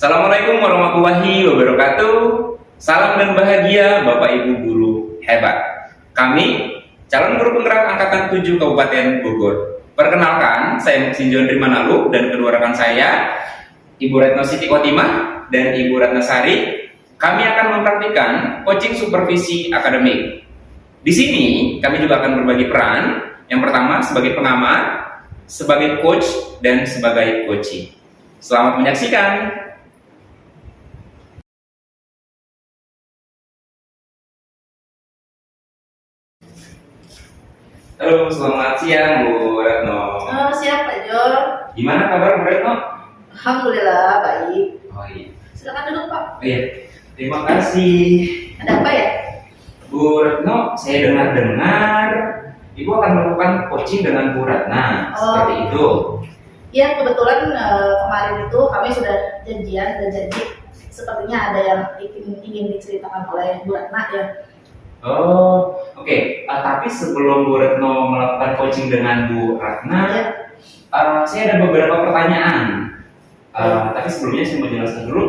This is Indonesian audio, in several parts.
Assalamualaikum warahmatullahi wabarakatuh. Salam dan bahagia Bapak Ibu guru hebat. Kami calon guru penggerak angkatan 7 Kabupaten Bogor. Perkenalkan, saya Muksin John Rimanalu dan kedua rekan saya, Ibu Retno Siti Khotimah dan Ibu Ratna Sari. Kami akan mempraktikkan coaching supervisi akademik. Di sini kami juga akan berbagi peran. Yang pertama sebagai pengamat, sebagai coach, dan sebagai coaching. Selamat menyaksikan. Halo, selamat siang Bu Retno. Siap Pak Jor. Gimana kabar Bu Retno? Alhamdulillah baik. Oh iya. Silakan duduk Pak. Oh iya. Terima kasih. Ada apa ya? Bu Retno, saya dengar Ibu akan melakukan coaching dengan Bu Ratna. Seperti itu. Ya kebetulan kemarin itu kami sudah janjian dan janji. Sepertinya ada yang ingin diceritakan oleh Bu Ratna ya. Oh, oke. Tapi sebelum Bu Retno melakukan coaching dengan Bu Ratna, saya ada beberapa pertanyaan. Tapi sebelumnya saya mau jelaskan dulu.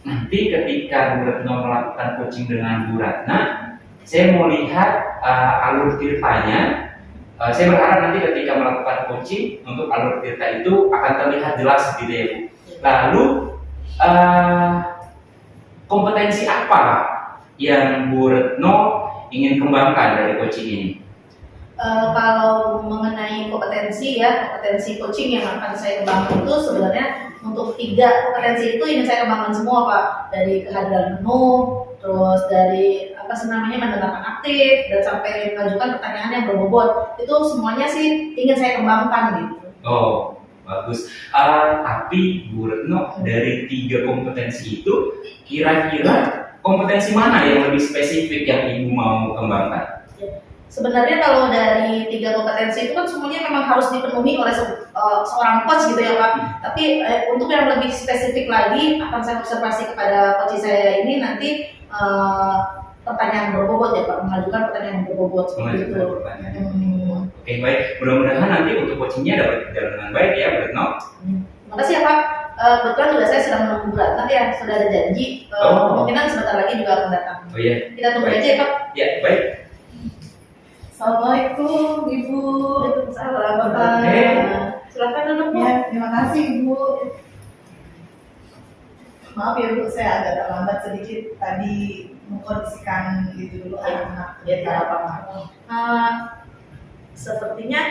Nanti ketika Bu Retno melakukan coaching dengan Bu Ratna, saya mau lihat alur tirtanya. Saya berharap nanti ketika melakukan coaching untuk alur tirta itu akan terlihat jelas gitu ya Bu. Lalu kompetensi apa yang Bu Retno ingin kembangkan dari coaching ini? Kalau mengenai kompetensi coaching yang akan saya kembangkan itu sebenarnya untuk 3 kompetensi itu ingin saya kembangkan semua Pak. Dari kehadiran menu, terus dari mendengarkan aktif, dan sampai mengajukan pertanyaan yang berbobot. Itu semuanya sih ingin saya kembangkan gitu. Oh, bagus. Tapi Bu Retno, dari 3 kompetensi itu kira-kira kompetensi mana yang lebih spesifik yang Ibu mau kembangkan? Sebenarnya kalau dari 3 kompetensi itu kan semuanya memang harus dipenuhi oleh seorang coach gitu ya Pak. Tapi untuk yang lebih spesifik lagi akan saya observasi kepada coach saya ini nanti pertanyaan berbobot ya Pak, mengajukan pertanyaan berbobot seperti itu. Oke, baik. Mudah-mudahan nanti untuk coachingnya dapat berjalan dengan baik ya Bu Retno. Terima kasih ya Pak. Kebetulan juga saya sedang menunggu Bu Ratna ya, sudah ada janji. Kemungkinan sebentar lagi juga akan datang. Oh iya. Kita tunggu aja ya Pak. Ya, baik. Assalamualaikum Ibu. Waalaikumsalam Bapak. Silakan duduk Bu. Ya, terima kasih Ibu. Maaf ya Bu, saya agak terlambat sedikit tadi mengkondisikan gitu dulu anak-anak. Ya tidak apa-apa. Sepertinya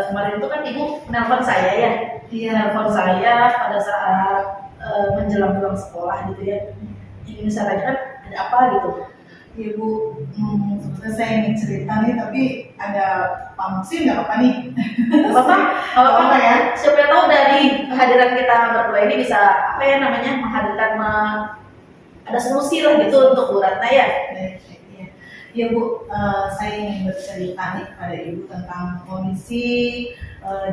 kemarin itu kan Ibu menelpon saya ya. Dia nelpon saya pada saat menjelang pulang sekolah gitu ya. Ingin saya tanyakan ada apa gitu. Ya Bu, sebenarnya saya ingin cerita nih, tapi ada Pak Muksin nggak apa-apa nih? Bapak, kalau apa ya? Siapa tahu dari kehadiran kita berdua ini bisa menghadirkan ada solusi lah gitu untuk Bu Ratna ya. Ya Bu, saya ingin bercerita nih kepada Ibu tentang kondisi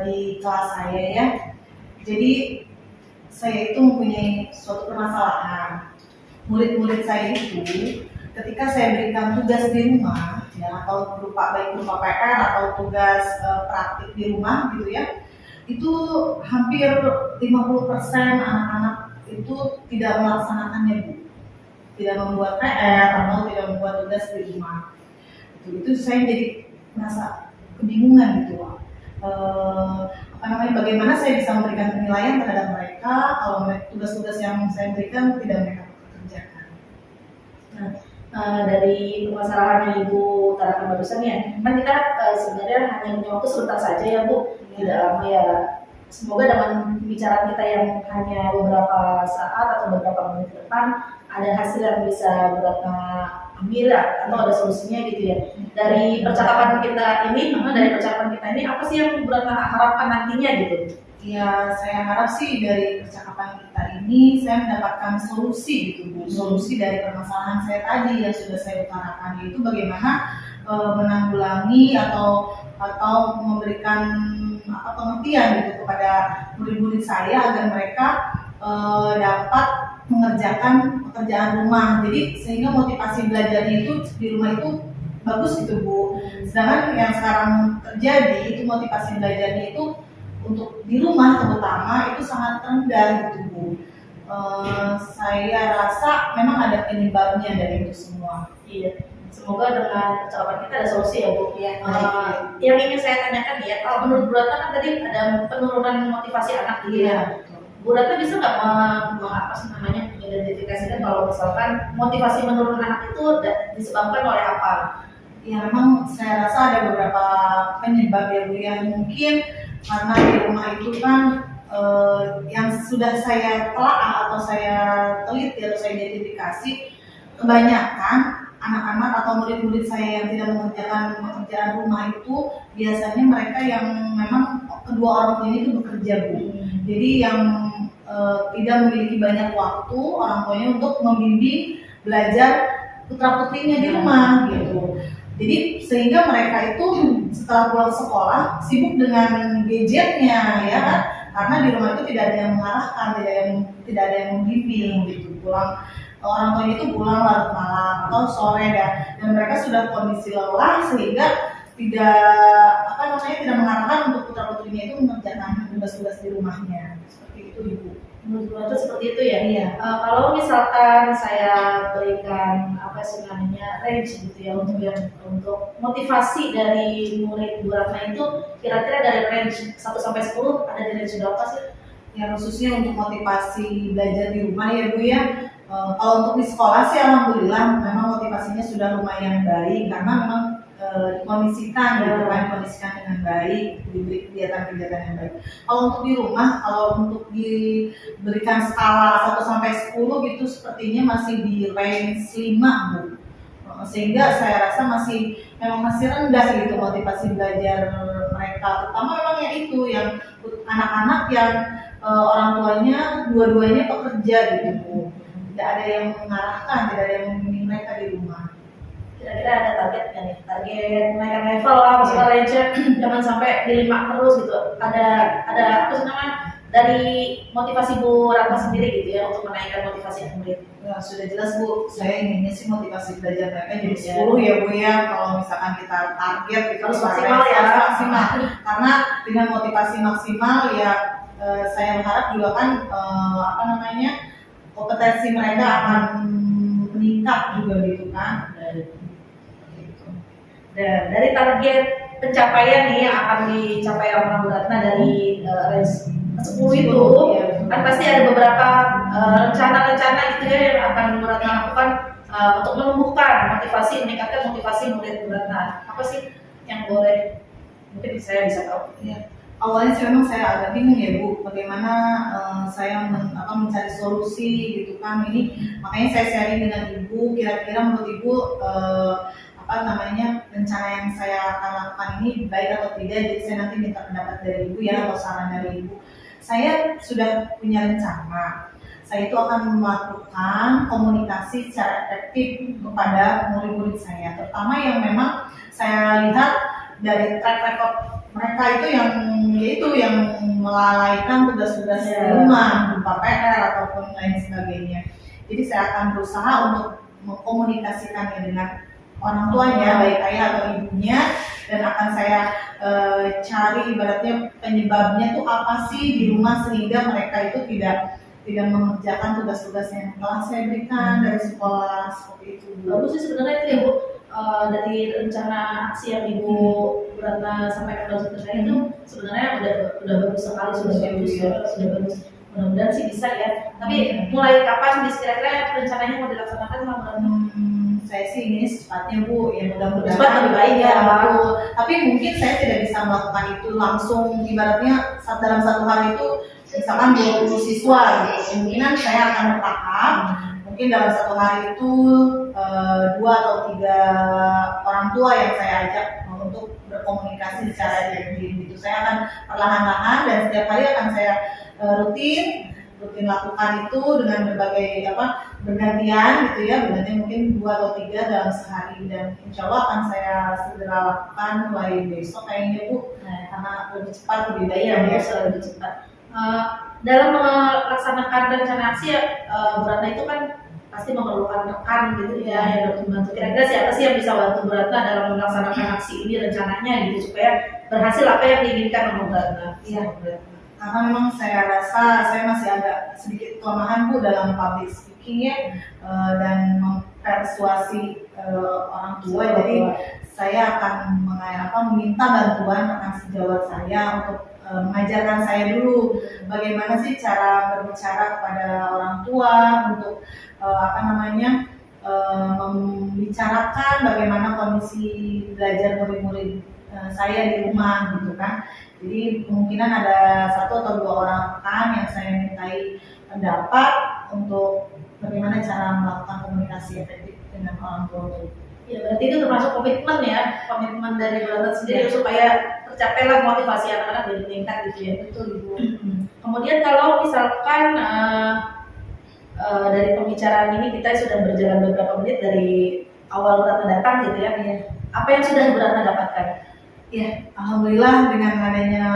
di kelas saya ya. Jadi saya itu mempunyai suatu permasalahan. Murid-murid saya itu ketika saya berikan tugas di rumah ya, atau baik berupa PR atau tugas praktik di rumah gitu ya, itu hampir 50% anak-anak itu tidak melaksanakannya Bu, tidak membuat PR atau tidak membuat tugas di rumah. Itu saya jadi merasa kebingungan gitu Pak. Bagaimana saya bisa memberikan penilaian terhadap mereka kalau tugas-tugas yang saya berikan tidak mereka kerjakan. Dari permasalahan Ibu utarakan barusan ya, kan kita sebenarnya hanya punya waktu sebentar saja ya Bu, tidak lama ya. Semoga dengan pembicaraan kita yang hanya beberapa saat atau beberapa menit ke depan ada hasil yang bisa Bu Ratna ambil atau ada solusinya gitu ya. Dari percakapan kita ini, apa sih yang Bu Ratna harapkan nantinya gitu? Ya, saya harap sih dari percakapan kita ini saya mendapatkan solusi gitu Bu. Solusi dari permasalahan saya tadi yang sudah saya utarakan, yaitu bagaimana menanggulangi atau memberikan pengertian gitu kepada murid-murid saya agar mereka dapat mengerjakan pekerjaan rumah. Jadi sehingga motivasi belajarnya itu di rumah itu bagus gitu Bu. Sedangkan yang sekarang terjadi itu motivasi belajarnya itu untuk di rumah terutama itu sangat rendah gitu Bu. Saya rasa memang ada penyebabnya dari itu semua. Iya. Semoga dengan jawaban kita ada solusi ya Bu. Iya. Yang ingin saya tanyakan ya, kalau menurut Bu Ratna kan tadi ada penurunan motivasi anak gitu ya. Bu Ratna bisa nggak mengidentifikasikan kalau misalkan motivasi menurun anak itu disebabkan oleh apa? Ya memang saya rasa ada beberapa penyebab ya Bu, yang mungkin karena di rumah itu kan yang sudah saya telah atau saya teliti atau saya identifikasi, kebanyakan anak-anak atau murid-murid saya yang tidak mengerjakan pekerjaan rumah itu biasanya mereka yang memang kedua orang tuanya itu bekerja Bu. Jadi yang tidak memiliki banyak waktu orang tuanya untuk membimbing belajar putra putrinya di rumah gitu. Jadi sehingga mereka itu setelah pulang sekolah sibuk dengan gadgetnya ya kan, karena di rumah itu tidak ada yang mengarahkan, tidak ada yang membimbing gitu. Pulang orang tuanya itu pulang larut malam atau sore dan mereka sudah kondisi lelah sehingga tidak mengarahkan untuk putra putrinya itu mengerjakan tugas-tugas di rumahnya. Seperti itu Ibu. Menurut itu seperti itu ya. Iya. Kalau misalkan saya berikan range gitu ya untuk motivasi dari murid Bu Ratna itu kira-kira dari range 1 sampai 10 ada di range berapa sih? Ya khususnya untuk motivasi belajar di rumah ya Bu ya. Kalau untuk di sekolah sih alhamdulillah memang motivasinya sudah lumayan baik karena memang dikondisikan dengan baik, diberi kegiatan-kegiatan yang baik. Kalau untuk di rumah, kalau untuk diberikan skala 1 sampai 10 gitu sepertinya masih di range 5 Bu. Sehingga saya rasa memang masih rendah gitu motivasi belajar mereka, terutama memang yang anak-anak yang orang tuanya dua-duanya pekerja gitu Bu. Tidak ada yang mengarahkan, tidak ada yang membimbing mereka di rumah. Kira-kira ada target nggak nih? Target menaikkan level lah, misalnya range jangan sampai di 5 terus gitu. Ada dari motivasi Bu Ratna sendiri gitu ya untuk menaikkan motivasi murid. Ya, sudah jelas Bu, saya inginnya sih motivasi belajar mereka jadi 10 ya Bu ya. Kalau misalkan kita target itu harus maksimal ya. Maksimal. Karena dengan motivasi maksimal ya saya berharap juga kan kompetensi mereka akan meningkat juga gitu kan. Dan dari target pencapaian nih yang akan dicapai oleh Bu Ratna dari range 10 itu kan pasti ada beberapa rencana-rencana gitu ya yang akan Bu Ratna lakukan untuk menumbuhkan meningkatkan motivasi murid Bu Ratna. Apa sih yang boleh mungkin saya bisa tahu? Ya. Awalnya sih memang saya agak bingung ya Bu, bagaimana saya mencari solusi gitu kan. Ini makanya saya sharing dengan Ibu, kira-kira menurut Ibu rencana yang saya akan lakukan ini baik atau tidak. Jadi saya nanti minta pendapat dari Ibu ya, atau saran dari Ibu. Saya sudah punya rencana. Saya itu akan melakukan komunikasi secara efektif kepada murid-murid saya, terutama yang memang saya lihat dari track record mereka itu yang melalaikan tugas-tugas di rumah, berupa PR ataupun lain sebagainya. Jadi saya akan berusaha untuk mengkomunikasikannya dengan orang tuanya, baik ayah atau ibunya, dan akan saya cari ibaratnya penyebabnya tuh apa sih di rumah sehingga mereka itu tidak mengerjakan tugas-tugas yang telah saya berikan dari sekolah, seperti itu. Bagus sih sebenarnya itu ya Bu. Dari rencana aksi yang Ibu Ratna sampaikan dalam saya itu sebenarnya udah bagus sekali, sudah bagus. Mudah-mudahan sih bisa ya. Tapi mulai kapan kira-kira rencananya mau dilaksanakan sama Bu Ratna? Saya sih ini secepatnya Bu, ya mudah-mudahan cepat lebih baik ya. Tapi mungkin saya tidak bisa melakukan itu langsung, ibaratnya dalam 1 hari itu misalkan 20 siswa gitu. Kemungkinan saya akan bertahap. Mungkin dalam 1 hari itu 2 atau 3 orang tua yang saya ajak untuk berkomunikasi secara daring gitu. Saya akan perlahan-lahan dan setiap hari akan saya rutin lakukan itu dengan berbagai bergantian gitu ya, bergantian mungkin 2 atau 3 dalam sehari, dan insya Allah akan saya segera lakukan mulai besok kayaknya Bu, karena lebih cepat lebih baik ya, lebih cepat. Dalam melaksanakan rencana aksi Bu Ratna itu kan pasti memerlukan rekan gitu ya yang bantu. Kira-kira siapa sih yang bisa bantu Bu Ratna dalam melaksanakan aksi ini rencananya gitu supaya berhasil apa yang diinginkan oleh Bu Ratna? Iya. karena memang saya rasa saya masih agak sedikit kelemahan Bu dalam public speaking ya, dan mempersuasi orang tua. Jadi saya akan meminta bantuan rekan sejawat saya untuk mengajarkan saya dulu bagaimana sih cara berbicara kepada orang tua, untuk membicarakan bagaimana kondisi belajar murid-murid saya di rumah gitu kan. Jadi kemungkinan ada 1 atau 2 orang rekan yang saya mintai pendapat untuk bagaimana cara melakukan komunikasi efektif dengan orang tua. Ya, berarti itu termasuk komitmen ya, komitmen dari Bu Ratna sendiri supaya tercapailah motivasi anak-anak jadi meningkat gitu ya. Betul Ibu. Kemudian kalau misalkan dari pembicaraan ini kita sudah berjalan beberapa menit dari awal Bu Ratna datang gitu ya. Apa yang sudah Bu Ratna dapatkan? Ya, alhamdulillah dengan adanya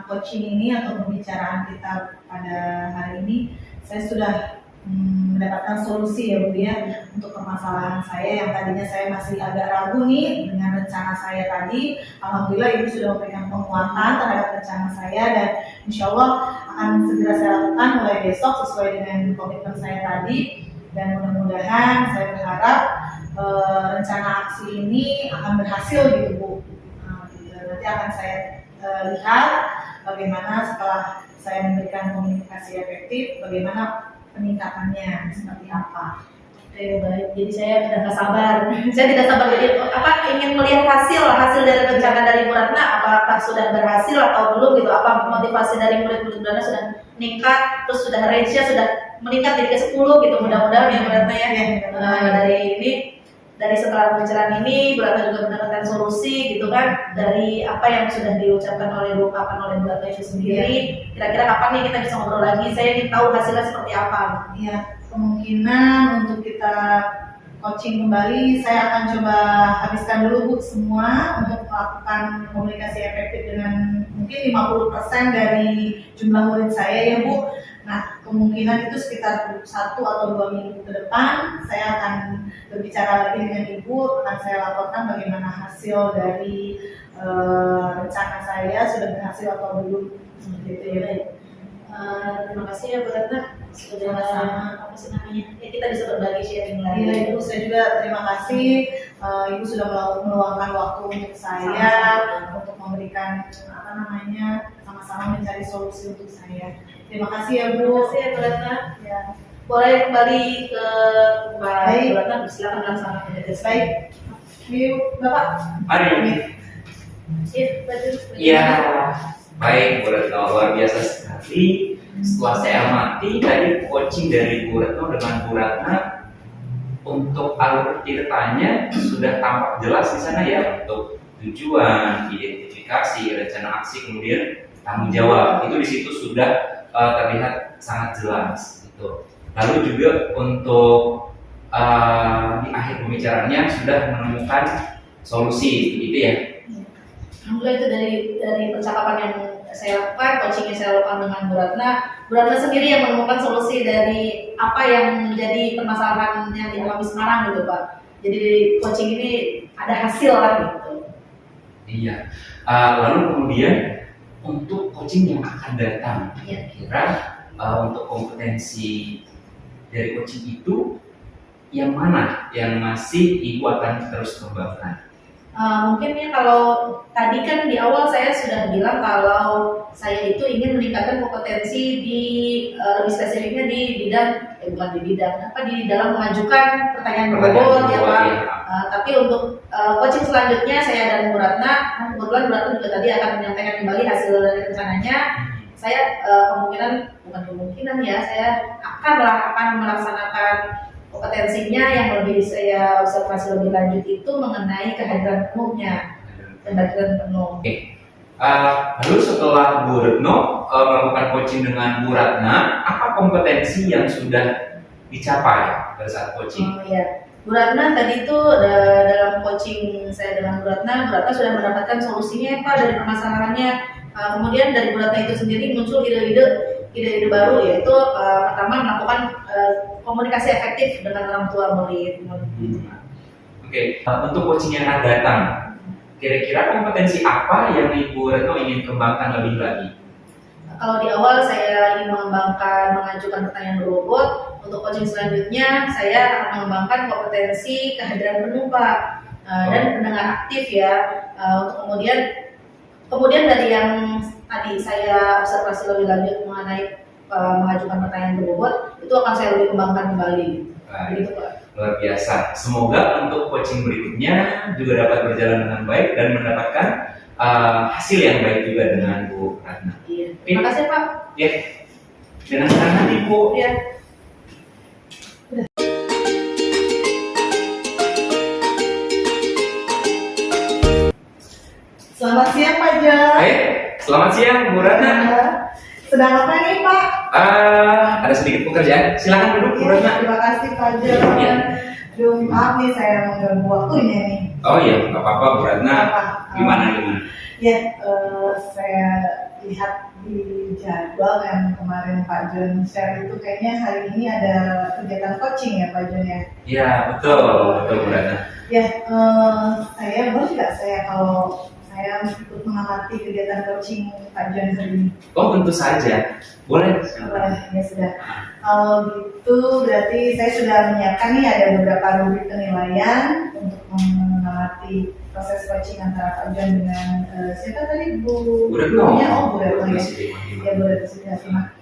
coaching ini atau pembicaraan kita pada hari ini, saya sudah mendapatkan solusi ya Bu ya untuk permasalahan saya yang tadinya saya masih agak ragu nih dengan rencana saya tadi. Alhamdulillah Ibu sudah memberikan penguatan terhadap rencana saya, dan insya Allah akan segera saya lakukan mulai besok sesuai dengan komitmen saya tadi. Dan mudah-mudahan saya berharap rencana aksi ini akan berhasil gitu Bu. Nanti akan saya lihat bagaimana setelah saya memberikan komunikasi efektif, bagaimana peningkatannya seperti apa. Oke, baik. Jadi saya sudah nggak sabar. Saya tidak sabar. Jadi ingin melihat hasil dari rencana dari Bu Ratna, apakah sudah berhasil atau belum gitu. Apa motivasi dari murid-murid Bu Ratna sudah meningkat, terus sudah range-nya sudah meningkat jadi ke 10 gitu. Mudah-mudahan ya Bu Ratna ya. Dari setelah pembicaraan ini, Bu Ratna juga mendapatkan solusi gitu kan dari apa yang sudah diucapkan oleh Bu Ratna itu sendiri. Kira-kira kapan nih kita bisa ngobrol lagi? Saya ingin tahu hasilnya seperti apa. Ya, kemungkinan untuk kita coaching kembali, saya akan coba habiskan dulu Bu semua untuk melakukan komunikasi efektif dengan mungkin 50% dari jumlah murid saya ya Bu. Nah, kemungkinan itu sekitar 1 atau 2 minggu ke depan saya akan berbicara lagi dengan Ibu, akan saya laporkan bagaimana hasil dari rencana saya sudah berhasil atau belum, seperti itu ya. Terima kasih ya Bu Ratna sudah kita bisa berbagi sharing lagi. Iya Ibu, saya juga terima kasih Ibu sudah meluangkan waktu untuk saya untuk memberikan sama-sama mencari solusi untuk saya. Terima kasih ya Bu. Terima kasih ya Bu Ratna. Ya. Boleh kembali ke Mbak Bu Ratna, silakan langsung. Baik. Yuk, Bapak. Mari. Ya, baik Bu Ratna, luar biasa sekali. Setelah saya amati tadi coaching dari Bu Ratna dengan Bu Ratna untuk alur ceritanya sudah tampak jelas di sana ya, untuk tujuan, identifikasi, rencana aksi, kemudian tanggung jawab. Itu di situ sudah terlihat sangat jelas. Gitu. Lalu juga untuk di akhir pembicaraannya sudah menemukan solusi, gitu ya. Alhamdulillah itu dari percakapan yang saya lakukan, coaching yang saya lakukan dengan Bu Ratna. Bu Ratna sendiri yang menemukan solusi dari apa yang menjadi permasalahan yang dialami sekarang gitu Pak. Jadi dari coaching ini ada hasil lah gitu. Iya. Lalu kemudian untuk coaching yang akan datang, kira-kira untuk kompetensi dari coaching itu yang mana yang masih Ibu akan terus kembangkan? Mungkin ya kalau tadi kan di awal saya sudah bilang kalau saya itu ingin meningkatkan kompetensi di lebih spesifiknya di bidang di dalam mengajukan pertanyaan berbobot ya Pak. Tapi untuk coaching selanjutnya saya dan Bu Ratna, kebetulan Bu Ratna juga tadi akan menyampaikan kembali hasil dari rencananya. Saya saya akan melaksanakan kompetensinya yang lebih saya observasi lebih lanjut itu mengenai kehadiran penuhnya, kehadiran penuh. Oke. Lalu setelah Bu Retno melakukan coaching dengan Bu Ratna, apa kompetensi yang sudah dicapai pada saat coaching? Bu Ratna tadi itu dalam coaching saya dengan Bu Ratna sudah mendapatkan solusinya Pak dari permasalahannya. Kemudian dari Bu Ratna itu sendiri muncul ide-ide baru, yaitu pertama melakukan komunikasi efektif dengan orang tua murid. Oke. Untuk coaching yang akan datang, kira-kira kompetensi apa yang Ibu Retno ingin kembangkan lebih lagi? kalau di awal saya ingin mengajukan pertanyaan berbobot, untuk coaching selanjutnya saya akan mengembangkan kompetensi kehadiran penuh Pak, dan pendengar aktif ya. Untuk kemudian dari yang tadi saya observasi lebih lanjut mengenai mengajukan pertanyaan berbobot, itu akan saya lebih kembangkan kembali. Begitu Pak. Luar biasa. Semoga untuk coaching berikutnya juga dapat berjalan dengan baik dan mendapatkan hasil yang baik juga dengan Bu Ratna. Iya. Terima kasih Pak. Ya, dengan senang hati Bu. Ya. Selamat siang Pak Jon. Selamat siang Bu Ratna. Sedang apa nih Pak? Ada sedikit pekerjaan. Silakan duduk Bu Ratna. Terima kasih Pak Jon. Ya. Duh, maaf nih saya mengganggu waktunya nih. Oh iya, nggak apa-apa Bu Ratna. Gimana? Ya, saya lihat di jadwal yang kemarin Pak Jon share itu kayaknya hari ini ada kegiatan coaching ya Pak Jon ya? Ya, betul Bu Ratna. Ya, saya boleh nggak saya kalau saya ikut mengamati kegiatan coaching Pak Jon hari ini? Oh, tentu saja. Boleh. Ya sudah. Kalau gitu berarti saya sudah menyiapkan nih ada beberapa rubrik penilaian untuk mengamati proses coaching antara Pak Jon dengan siapa tadi Bu Retno. Bu Retno ya. Ya Bu Retno sudah simak.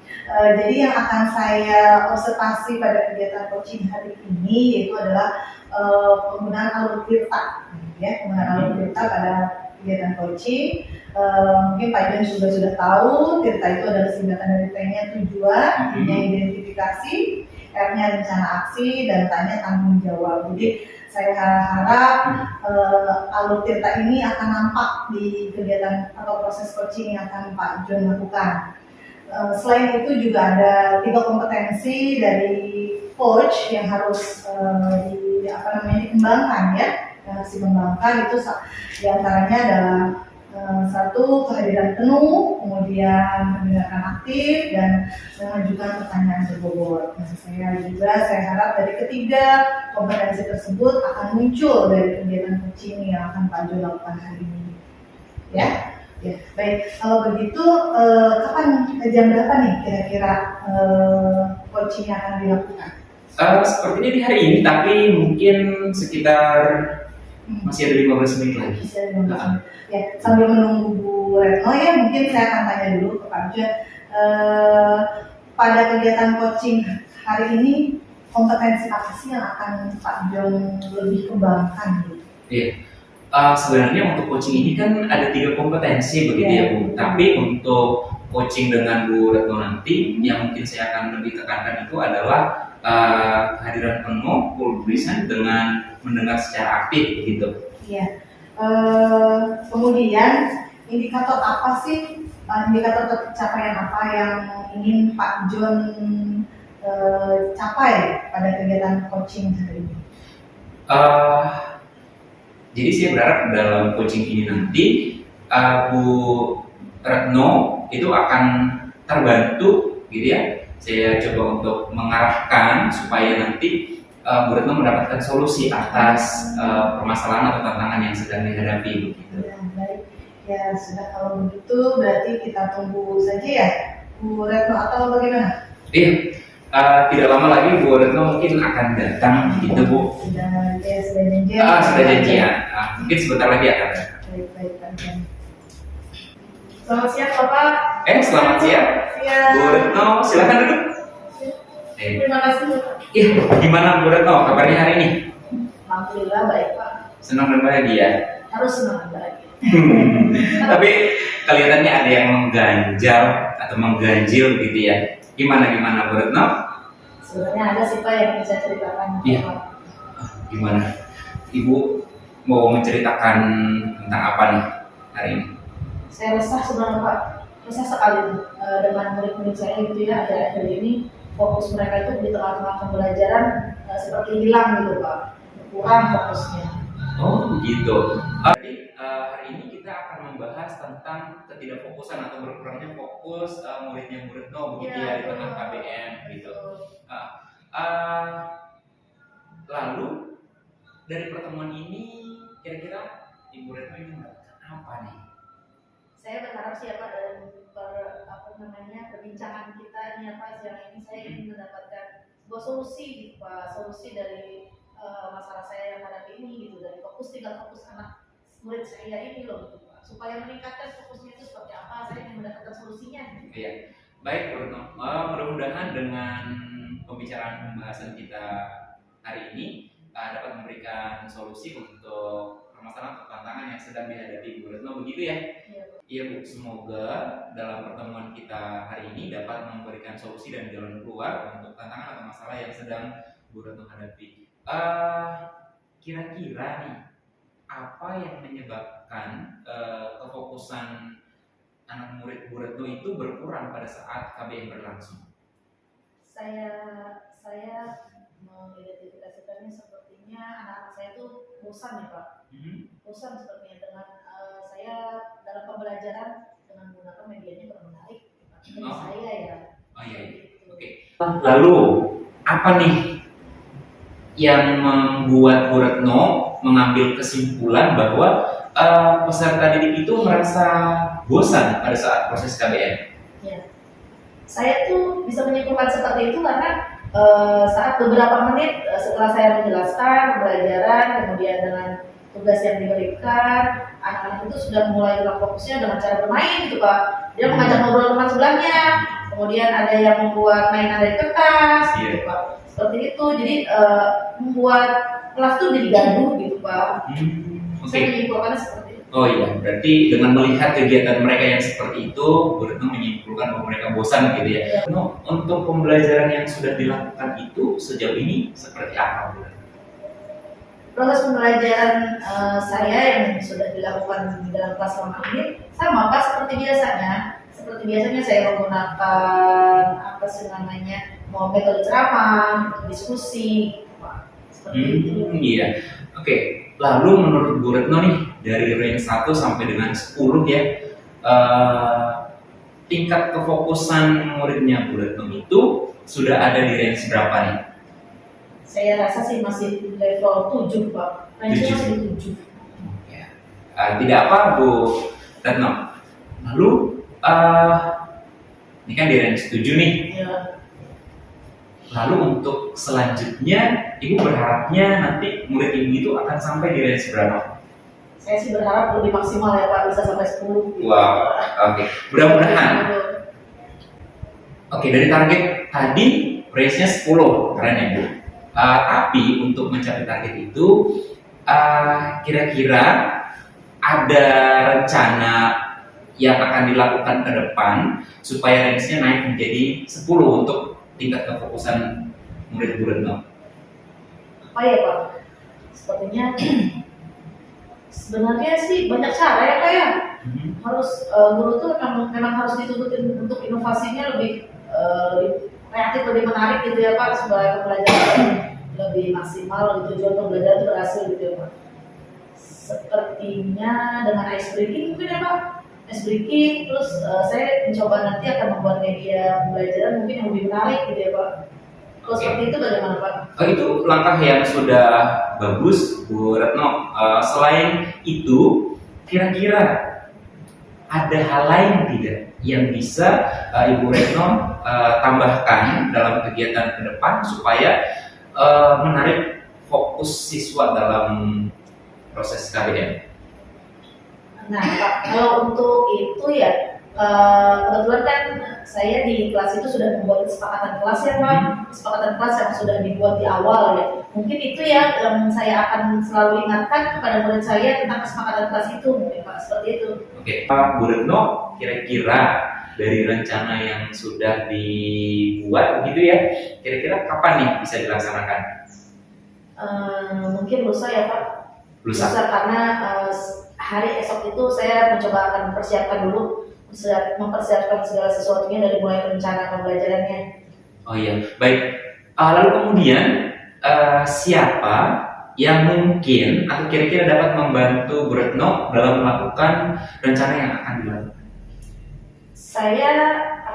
Jadi yang akan saya observasi pada kegiatan coaching hari ini yaitu adalah penggunaan alur tirta, ya penggunaan alur tirta pada kegiatan coaching. Mungkin Pak Jon juga sudah tahu tirta itu adalah singkatan dari T-nya tujuan, I-nya identifikasi, R-nya rencana aksi, dan T-nya tanggung jawab. Jadi saya harap alur tirta ini akan nampak di kegiatan atau proses coaching yang akan Pak Jon lakukan. Selain itu juga ada 3 kompetensi dari coach yang harus dikembangkan ya, yang harus dikembangkan itu diantaranya adalah satu kehadiran penuh, kemudian mendengarkan aktif dan mengajukan pertanyaan berbobot. Nah, saya harap dari ketiga kompetensi tersebut akan muncul dari kegiatan coaching yang akan Pak Jon lakukan hari ini. Ya, baik. Kalau begitu, kapan jam berapa nih kira-kira coaching yang akan dilakukan? Sepertinya di hari ini, tapi mungkin sekitar masih ada 15 menit lagi. Bisa 15 menit. Ya, sambil menunggu Bu Retno ya, mungkin saya akan tanya dulu ke Pak Jon. Pada kegiatan coaching hari ini, kompetensi apa sih yang akan Pak Jon lebih kembangkan? Iya. Sebenarnya untuk coaching ini kan ada 3 kompetensi begitu ya Bu. Tapi untuk coaching dengan Bu Retno nanti, yang mungkin saya akan lebih tekankan itu adalah kehadiran penuh, full present dengan mendengar secara aktif begitu. Iya. Kemudian indikator apa sih, indikator pencapaian apa yang ingin Pak Jon capai pada kegiatan coaching hari ini? Jadi saya berharap dalam coaching ini nanti Bu Retno itu akan terbantu gitu ya. Saya coba untuk mengarahkan supaya nanti Bu Retno mendapatkan solusi atas permasalahan atau tantangan yang sedang dihadapi begitu. Ya, baik. Ya sudah, kalau begitu berarti kita tunggu saja ya Bu Retno atau bagaimana? Iya, tidak lama lagi Bu Retno mungkin akan datang gitu Bu. Sudah janjian. Sudah janjian. Mungkin sebentar lagi akan datang. Baik, Pak Jon. Selamat siang Bapak. Selamat siang. Bu Retno, silakan duduk. Terima kasih Bapak. Gimana Bu Retno kabarnya hari ini? Alhamdulillah baik Pak. Senang dan bahagia. Harus senang dan bahagia. Tapi kelihatannya ada yang mengganjal atau mengganjil gitu ya. Gimana Bu Retno? Sebenarnya ada sih Pak yang ingin saya ceritakan. Iya. Gimana? Ibu mau menceritakan tentang apa nih hari ini? Saya resah sebenarnya Pak. Resah sekali dengan murid-murid saya gitu ya. Akhir-akhir ini fokus mereka itu di tengah-tengah pembelajaran seperti hilang gitu Pak. Kurang fokusnya. Oh begitu. Jadi hari ini kita akan membahas tentang ketidakfokusan atau berkurangnya fokus muridnya Bu Retno begitu ya di tengah KBM gitu. Lalu dari pertemuan ini kira-kira Ibu Retno ini mendapatkan apa nih? Saya berharap siapa dan perbincangan kita ini apa siang ini saya ingin mendapatkan sebuah solusi gitu Pak, solusi dari masalah saya yang hadapi ini gitu, dari tinggal fokus anak murid saya ini loh gitu Pak, supaya meningkatkan fokusnya itu seperti apa, saya ingin mendapatkan solusinya gitu. Iya. Baik, Bu Retno. Mudah-mudahan dengan pembahasan kita hari ini dapat memberikan solusi untuk permasalahan atau tantangan yang sedang dihadapi Bu Retno, begitu ya? Iya, Bu. Iya Bu, semoga dalam pertemuan kita hari ini dapat memberikan solusi dan jalan keluar untuk tantangan atau masalah yang sedang Bu Retno hadapi. Kira-kira nih, apa yang menyebabkan kefokusan anak murid Bu Retno itu berkurang pada saat KBM berlangsung? Saya mengidentifikasikannya sepertinya anak-anak saya itu bosan ya Pak, bosan sepertinya dengan saya dalam pembelajaran dengan menggunakan medianya kurang menarik bagi saya ya. Oh iya. Gitu. Oke. Lalu apa nih yang membuat Bu Retno mengambil kesimpulan bahwa peserta didik itu merasa bosan pada saat proses KBM? Ya. Saya tuh bisa menyimpulkan seperti itu karena saat beberapa menit setelah saya menjelaskan pembelajaran, kemudian dengan tugas yang diberikan, anak-anak itu sudah mulai hilang fokusnya dengan cara bermain gitu Pak. Dia mengajak ngobrol teman sebelahnya, kemudian ada yang membuat mainan dari kertas gitu Pak. Seperti itu, jadi membuat kelas tuh jadi gaduh gitu Pak. Saya menyimpulkannya seperti itu. Oh iya, berarti dengan melihat kegiatan mereka yang seperti itu, Bu Retno menyimpulkan bahwa mereka bosan gitu ya. No, untuk pembelajaran yang sudah dilakukan itu sejauh ini seperti apa Bu Retno? Proses pembelajaran saya yang sudah dilakukan di dalam kelas selama ini sama Pak seperti biasanya. Seperti biasanya saya menggunakan apa sih namanya, mau metode ceramah, diskusi, Pak. Seperti itu. Iya. Oke. Lalu menurut Bu Retno nih, dari range 1 sampai dengan 10 ya, tingkat kefokusan muridnya Bu Retno itu sudah ada di range berapa nih? Saya rasa sih masih level 7 Pak. Range masih di 7. Ya. Tidak apa Bu Retno. Lalu ini kan di range 7 nih. Ya. Lalu untuk selanjutnya, Ibu berharapnya nanti murid Ibu itu akan sampai di range berapa? Saya sih berharap lebih maksimal ya Pak, bisa sampai 10. Wow, oke. Mudah-mudahan. Oke, dari target tadi range-nya 10, keren ya Bu. Tapi untuk mencapai target itu, kira-kira ada rencana yang akan dilakukan ke depan supaya range-nya naik menjadi 10 untuk tingkat kefokusan murid Bu Retno? Apa ya Pak? Sepertinya sebenarnya sih banyak cara ya Pak ya. Harus guru tuh memang harus dituntut untuk inovasinya lebih kreatif, lebih menarik gitu ya Pak, supaya pembelajaran lebih maksimal, lebih tujuan pembelajaran itu berhasil gitu ya Pak. Sepertinya dengan ice breaking mungkin ya Pak. Ice breaking, terus saya mencoba nanti akan membuat media pembelajaran mungkin yang lebih menarik gitu ya Pak. Kalau seperti itu bagaimana Pak? Itu langkah yang sudah bagus Bu Retno. Selain itu, kira-kira ada hal lain tidak yang bisa Ibu Retno tambahkan dalam kegiatan ke depan supaya menarik fokus siswa dalam proses KBM? Nah Pak, kalau untuk itu ya kebetulan kan saya di kelas itu sudah membuat kesepakatan kelas ya Pak, kesepakatan kelas yang sudah dibuat di awal ya. Mungkin itu ya yang saya akan selalu ingatkan kepada murid saya tentang kesepakatan kelas itu mungkin Pak, seperti itu. Oke, Bu Retno, kira-kira dari rencana yang sudah dibuat begitu ya, kira-kira kapan nih bisa dilaksanakan? Mungkin lusa ya Pak. Lusa karena hari esok itu saya mencoba akan mempersiapkan segala sesuatunya dari mulai rencana pembelajarannya. Oh iya, baik. Lalu kemudian siapa yang mungkin atau kira-kira dapat membantu Bu Retno dalam melakukan rencana yang akan dilakukan? Saya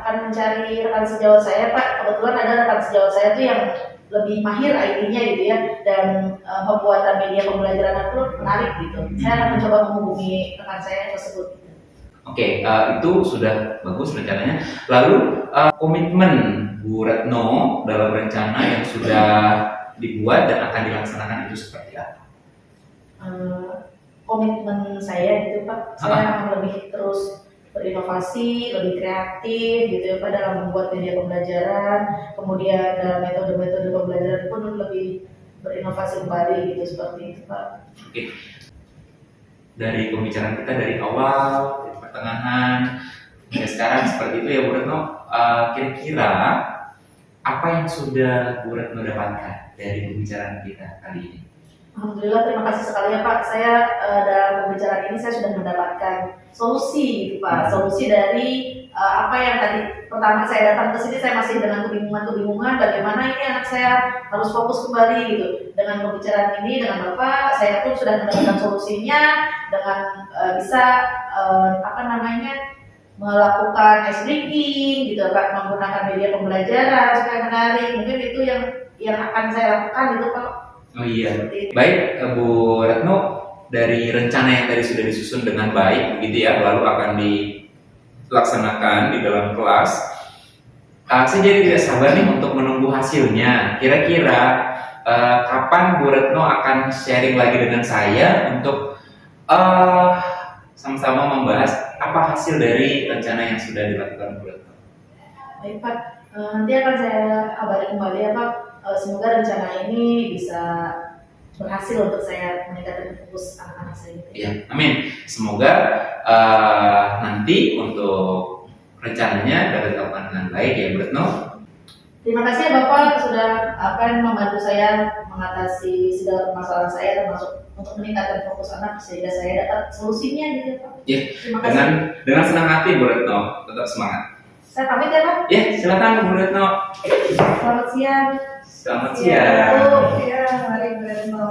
akan mencari rekan sejawat saya Pak. Kebetulan ada rekan sejawat saya tuh yang lebih mahir IT-nya gitu ya, dan pembuatan media pembelajaran itu menarik gitu. Saya akan mencoba menghubungi rekan saya tersebut. Oke, itu sudah bagus rencananya. Lalu komitmen Bu Retno dalam rencana yang sudah dibuat dan akan dilaksanakan itu seperti apa? Komitmen saya gitu Pak, saya akan lebih terus berinovasi, lebih kreatif gitu ya Pak dalam membuat media pembelajaran, kemudian dalam metode-metode pembelajaran pun lebih berinovasi kembali gitu seperti itu Pak. Oke. Dari pembicaraan kita dari awal, dari pertengahan, hingga sekarang seperti itu ya Bu Retno. Kira-kira apa yang sudah Bu Retno dapatkan dari pembicaraan kita kali ini? Alhamdulillah, terima kasih sekali ya Pak. Saya dalam pembicaraan ini saya sudah mendapatkan solusi gitu Pak. Solusi dari apa yang tadi pertama saya datang ke sini saya masih dengan kebingungan bagaimana ini anak saya harus fokus kembali gitu. Dengan pembicaraan ini dengan Bapak, saya pun sudah mendapatkan solusinya dengan bisa melakukan ice breaking gitu Pak, menggunakan media pembelajaran supaya menarik. Mungkin itu yang akan saya lakukan gitu Pak. Oh iya, baik Bu Retno, dari rencana yang tadi sudah disusun dengan baik begitu ya, lalu akan dilaksanakan di dalam kelas. Saya jadi tidak sabar nih untuk menunggu hasilnya. Kira-kira kapan Bu Retno akan sharing lagi dengan saya untuk sama-sama membahas apa hasil dari rencana yang sudah dilakukan Bu Retno? Baik Pak, nanti akan saya kabari kembali ya Pak. Semoga rencana ini bisa berhasil untuk saya meningkatkan fokus anak-anak saya. Ya, amin. Semoga nanti untuk rencananya dapat dilakukan dengan baik ya Bu Retno. Terima kasih ya Bapak sudah membantu saya mengatasi segala permasalahan saya termasuk untuk meningkatkan fokus anak sehingga saya dapat solusinya gitu ya Pak. Ya, Terima kasih. dengan senang hati Bu Retno, tetap semangat. Saya pamit ya Pak. Ya, silakan Bu Retno. Selamat siang. Selamat Ya, siang. ya, mari Bu Retno.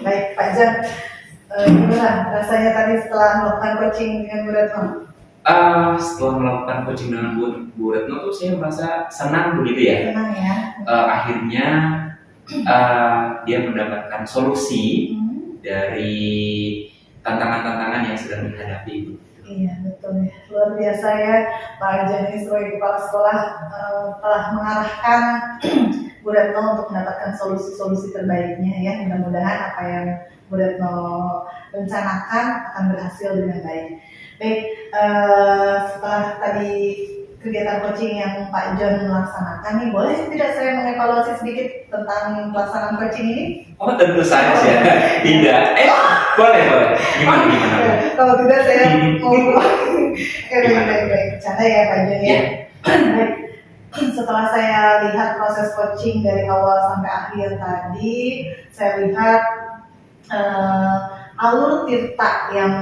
Baik, Pak Jan. Gimana rasanya tadi setelah melakukan coaching dengan Bu Retno? Setelah melakukan coaching dengan Bu Retno tuh saya merasa senang begitu ya. Senang ya. Akhirnya dia mendapatkan solusi dari tantangan-tantangan yang sedang dihadapi. Iya, betul ya. Luar biasa ya, Pak Jani sebagai kepala sekolah telah mengarahkan Bu Retno untuk mendapatkan solusi-solusi terbaiknya ya. Mudah-mudahan apa yang Bu Retno rencanakan akan berhasil dengan baik. Baik, setelah tadi kegiatan coaching yang Pak John melaksanakan nih, boleh tidak saya mengevaluasi sedikit tentang pelaksanaan coaching ini? Oh, tentu saja. Tidak. Boleh. Gimana? Kalau tidak saya mau baik. Bercanda ya Pak John ya. Baik. Setelah saya lihat proses coaching dari awal sampai akhir tadi, saya lihat alur tirta yang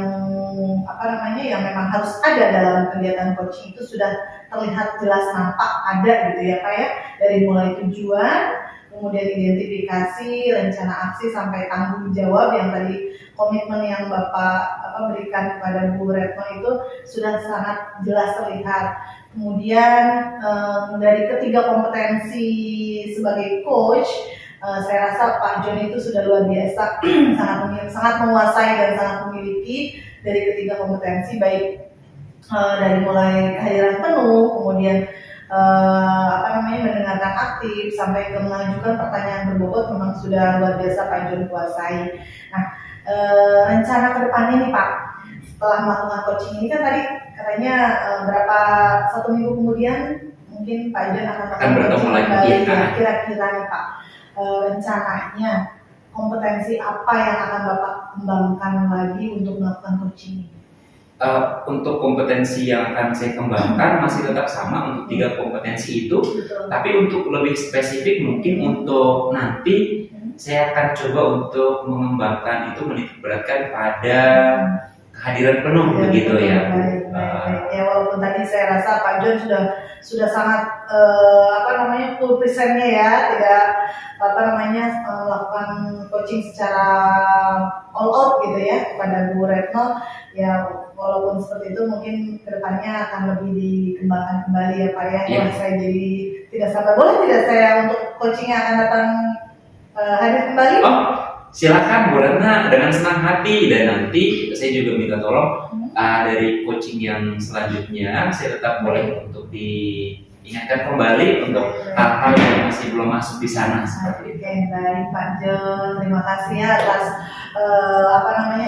yang memang harus ada dalam kegiatan coaching itu sudah terlihat jelas nampak ada gitu ya Pak ya, dari mulai tujuan, kemudian identifikasi, rencana aksi sampai tanggung jawab yang tadi komitmen yang Bapak berikan kepada Bu Retno itu sudah sangat jelas terlihat. Kemudian dari ketiga kompetensi sebagai coach, saya rasa Pak John itu sudah luar biasa, sangat menguasai dan sangat memiliki dari ketiga kompetensi, baik dari mulai kehadiran penuh, kemudian mendengarkan aktif sampai ke mengajukan pertanyaan berbobot memang sudah luar biasa Pak John kuasai. Nah, rencana kedepannya nih Pak, setelah melakukan coaching ini kan tadi katanya satu minggu kemudian mungkin Pak John akan bertemu lagi. Kira-kira nih Pak, rencananya kompetensi apa yang akan Bapak kembangkan lagi untuk melakukan coaching ini? Untuk kompetensi yang akan saya kembangkan masih tetap sama untuk 3 kompetensi itu. Betul. Tapi untuk lebih spesifik mungkin untuk nanti saya akan coba untuk mengembangkan itu menitikberatkan pada kehadiran penuh begitu ya. Baik. Ya walaupun tadi saya rasa Pak John sudah sangat full presentnya ya, tidak melakukan coaching secara all out gitu ya kepada Bu Retno. Ya walaupun seperti itu mungkin kedepannya akan lebih dikembangkan kembali ya Pak ya. Yeah. Saya jadi tidak sabar. Boleh tidak saya untuk coachingnya akan datang hadir kembali? Oh, silakan Bu Ratna dengan senang hati, dan nanti saya juga minta tolong dari coaching yang selanjutnya saya tetap boleh untuk diingatkan kembali untuk hal-hal yang masih belum masuk di sana seperti itu. Oke, baik Pak Jon, terima kasih ya atas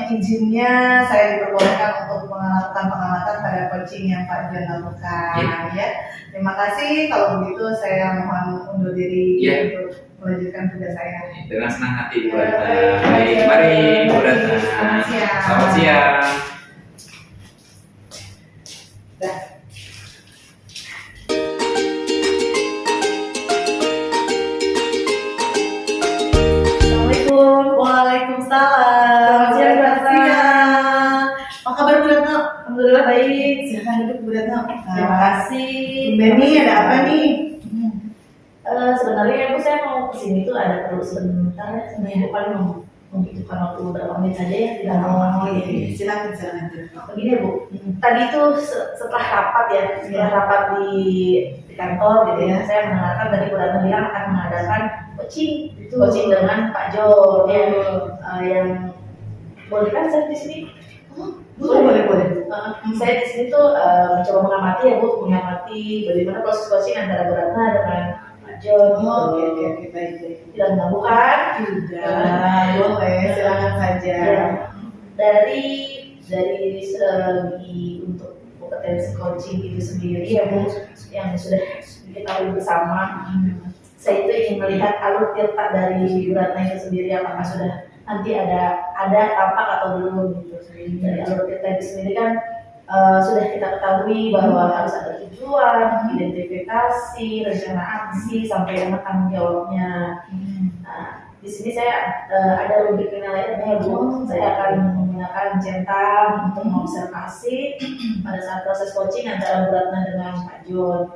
izinnya saya diperbolehkan untuk melakukan pengamatan pada coaching yang Pak Jon lakukan ya. Terima kasih, kalau begitu saya mohon undur diri untuk melanjutkan tugas saya. Dengan senang hati Bu Ratna. Baik, mari Bu Ratna. Selamat siang. Selamat siang. Assalamualaikum. Waalaikumsalam. Selamat siang, Bu Ratna. Apa kabar Bu Ratna? Alhamdulillah baik. Silakan duduk Bu Ratna. Terima kasih. Beni, ada apa nih? Sebenarnya Bu, saya mau kesini tuh ada perlu sebentar ya. Sebenarnya Bu paling membutuhkan waktu beberapa menit saja ya, tidak lama. Iya. Silakan. Begini ya Bu, tadi tuh setelah rapat ya, setelah rapat di kantor gitu ya, saya mendengarkan tadi Bu Ratna bilang akan mengadakan coaching dengan Pak Jon ya, yang boleh kan saya di sini? Boleh. Saya di sini tuh mencoba mengamati ya Bu, mengamati bagaimana proses coaching antara Bu Ratna dengan Pak Jon. Oke, baik. Tidak mengganggu kan? Tidak, boleh, silakan saja. Ya, dari segi untuk kompetensi coaching itu sendiri ya Bu, yang sudah diketahui bersama, saya itu ingin melihat alur tirta dari Bu Ratna itu sendiri, apakah sudah nanti ada tampak atau belum gitu. Dari alur tirta itu sendiri kan sudah kita ketahui bahwa harus ada tujuan, identifikasi, rencana aksi, sampai dengan tanggung jawabnya. Nah, di sini saya ada rubrik penilaiannya Bu. Saya akan menggunakan centang untuk mengobservasi pada saat proses coaching antara Bu Ratna dengan Pak Jon.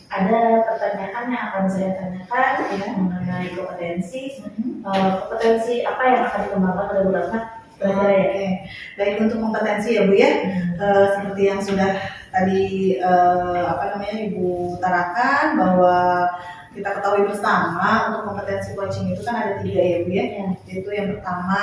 Ada pertanyaan yang akan saya tanyakan ya, mengenai kompetensi. Kompetensi apa yang akan dikembangkan oleh Bu Ratna? Oke, baik, untuk kompetensi ya Bu ya. Seperti yang sudah tadi Ibu utarakan, bahwa kita ketahui bersama untuk kompetensi coaching itu kan ada 3 ya Bu ya. Yaitu yang pertama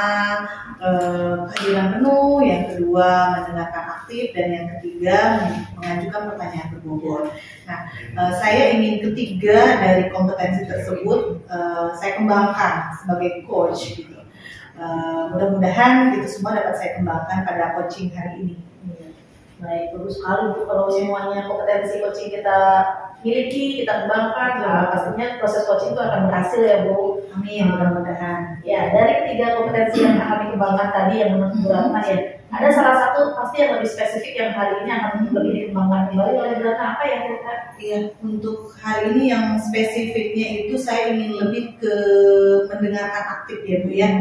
kehadiran penuh, yang kedua mendengarkan aktif, dan yang ketiga mengajukan pertanyaan berbobot. Nah, saya ingin ketiga dari kompetensi tersebut saya kembangkan sebagai coach gitu. Mudah-mudahan itu semua dapat saya kembangkan pada coaching hari ini. Baik, bagus sekali Bu. Kalau semuanya kompetensi coaching kita miliki, kita kembangkan, pastinya proses coaching itu akan berhasil ya Bu. Amin, mudah-mudahan. Ya, dari ketiga kompetensi yang akan dikembangkan tadi yang menurut Bu Ratna ya, ada salah satu pasti yang lebih spesifik yang hari ini akan lebih dikembangkan kembali oleh Bu Ratna. Apa ya kira-kira? Iya, untuk hari ini yang spesifiknya itu saya ingin lebih ke mendengarkan aktif ya Bu ya.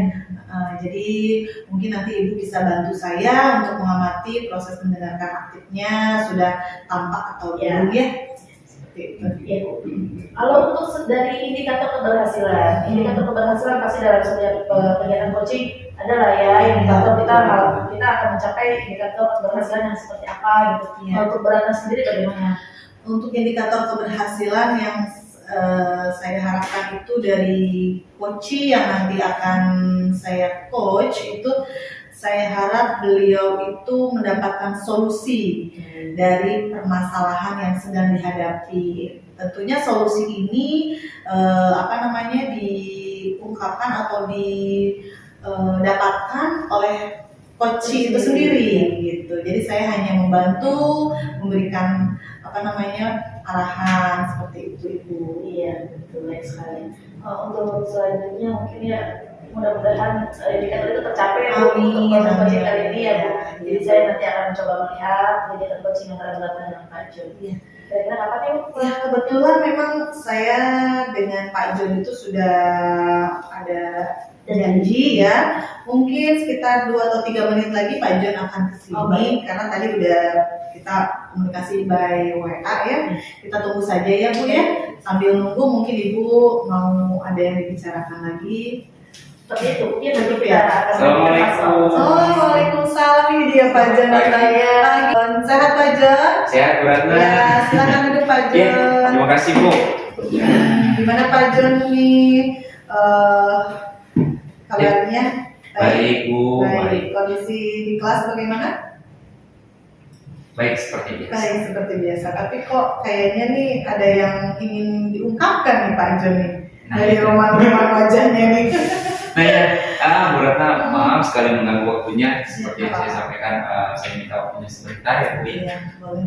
Jadi mungkin nanti Ibu bisa bantu saya untuk mengamati proses mendengarkan aktifnya sudah tampak atau belum ya. Seperti itu. Ya Bu. Kalau untuk dari indikator keberhasilan pasti dalam setiap kegiatan coaching adalah ya indikator kita akan mencapai indikator keberhasilan yang seperti apa gitu. Ya. Untuk Bu Ratna sendiri bagaimana? Untuk indikator keberhasilan yang saya harapkan itu dari coach yang nanti akan saya coach itu, saya harap beliau itu mendapatkan solusi dari permasalahan yang sedang dihadapi. Tentunya solusi ini diungkapkan atau didapatkan oleh coach itu sendiri gitu. Jadi saya hanya membantu memberikan arahan seperti itu Ibu. Iya, betul sekali. Untuk selanjutnya mungkin ya mudah-mudahan indikator itu tercapai untuk proses coaching kali ini ya Bu. Jadi saya nanti akan mencoba melihat indikator coaching antara Bu Ratna dengan Pak Jon. Iya. Kira-kira kapan ya Bu? Ya, kebetulan memang saya dengan Pak Jon itu sudah ada janji ya. Mungkin sekitar 2 atau 3 menit lagi Pak Jon akan kesini, karena tadi udah kita komunikasi by WA ya. Kita tunggu saja ya Bu ya. Sambil nunggu mungkin Ibu mau ada yang dibicarakan lagi. Seperti itu, mungkin nanti Ya. kita akan Assalamualaikum. Waalaikumsalam, ini dia Pak Jon saya. Sehat Pak Jon? Sehat Bu Ratna. Ya, silakan duduk Pak Jon. Ya, terima kasih Bu. Gimana Pak Jon nih? kabarnya? Baik Bu, Baik. Kondisi di kelas bagaimana? baik seperti biasa. Baik seperti biasa. Tapi kok kayaknya nih ada yang ingin diungkapkan nih Pak John nih dari roman-roman wajahnya nih. Nah ya, Bu Ratna, maaf sekali mengganggu waktunya. Seperti yang saya sampaikan, saya minta waktunya sebentar ya Bu. Iya, boleh.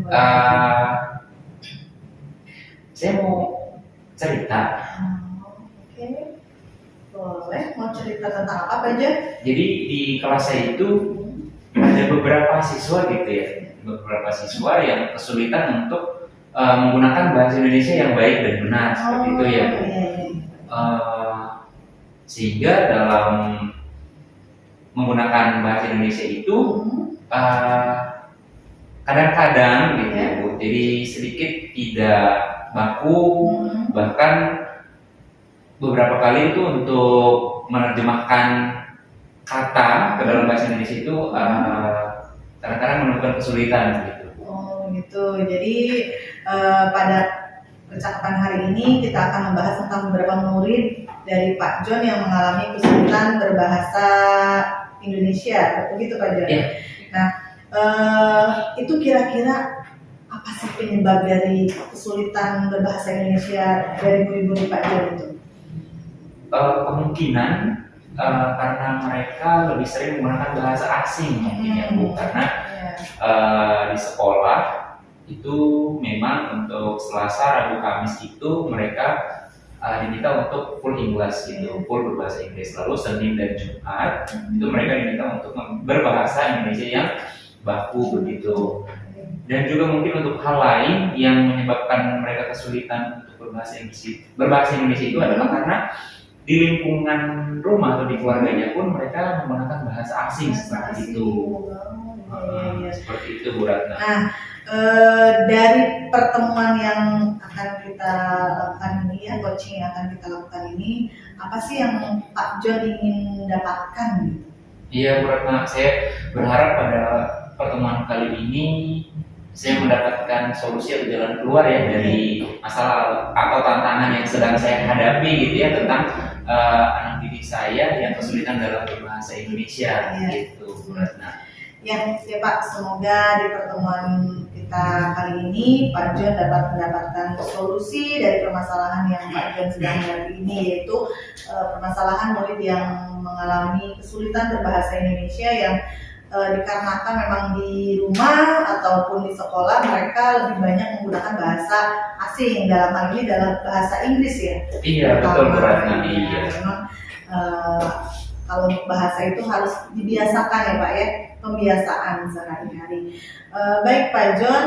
Saya mau cerita. Oke. Boleh, mau cerita tentang apa Pak John? Jadi di kelas saya itu ada beberapa siswa gitu ya, beberapa siswa yang kesulitan untuk menggunakan bahasa Indonesia yang baik dan benar seperti itu ya Bu. Iya. Sehingga dalam menggunakan bahasa Indonesia itu kadang-kadang gitu ya Bu, jadi sedikit tidak baku, bahkan beberapa kali itu untuk menerjemahkan kata ke dalam bahasa Indonesia itu kadang-kadang menemukan kesulitan gitu. Oh gitu. Jadi pada percakapan hari ini kita akan membahas tentang beberapa murid dari Pak John yang mengalami kesulitan berbahasa Indonesia. Begitu Pak John? Iya. Nah, itu kira-kira apa sih penyebab dari kesulitan berbahasa Indonesia dari murid-murid Pak John itu? Kemungkinan karena mereka lebih sering menggunakan bahasa asing mungkin ya Bu, karena di sekolah itu memang untuk Selasa, Rabu, Kamis itu mereka diminta untuk full English gitu, full berbahasa Inggris. Lalu Senin dan Jumat itu mereka diminta untuk berbahasa Indonesia yang baku begitu. Dan juga mungkin untuk hal lain yang menyebabkan mereka kesulitan untuk berbahasa Indonesia itu adalah karena di lingkungan rumah atau di keluarganya pun mereka menggunakan bahasa asing seperti itu. Seperti itu Bu Ratna. Nah, dari pertemuan yang akan kita lakukan ini ya, coaching yang akan kita lakukan ini, apa sih yang Pak John ingin dapatkan gitu? Iya Bu Ratna, saya berharap pada pertemuan kali ini saya mendapatkan solusi atau jalan keluar ya dari masalah atau tantangan yang sedang saya hadapi gitu ya, tentang anak didik saya yang kesulitan dalam berbahasa Indonesia gitu Bu Ratna. Ya Pak, semoga di pertemuan kita kali ini Pak John dapat mendapatkan solusi dari permasalahan yang Pak John sedang hadapi ini, yaitu permasalahan murid yang mengalami kesulitan berbahasa Indonesia yang dikarenakan memang di rumah ataupun di sekolah mereka lebih banyak menggunakan bahasa asing, dalam hal ini dalam bahasa Inggris ya. Iya betul Bu Ratna. Iya. Memang kalau bahasa itu harus dibiasakan ya Pak ya, pembiasaan sehari-hari. Baik Pak John,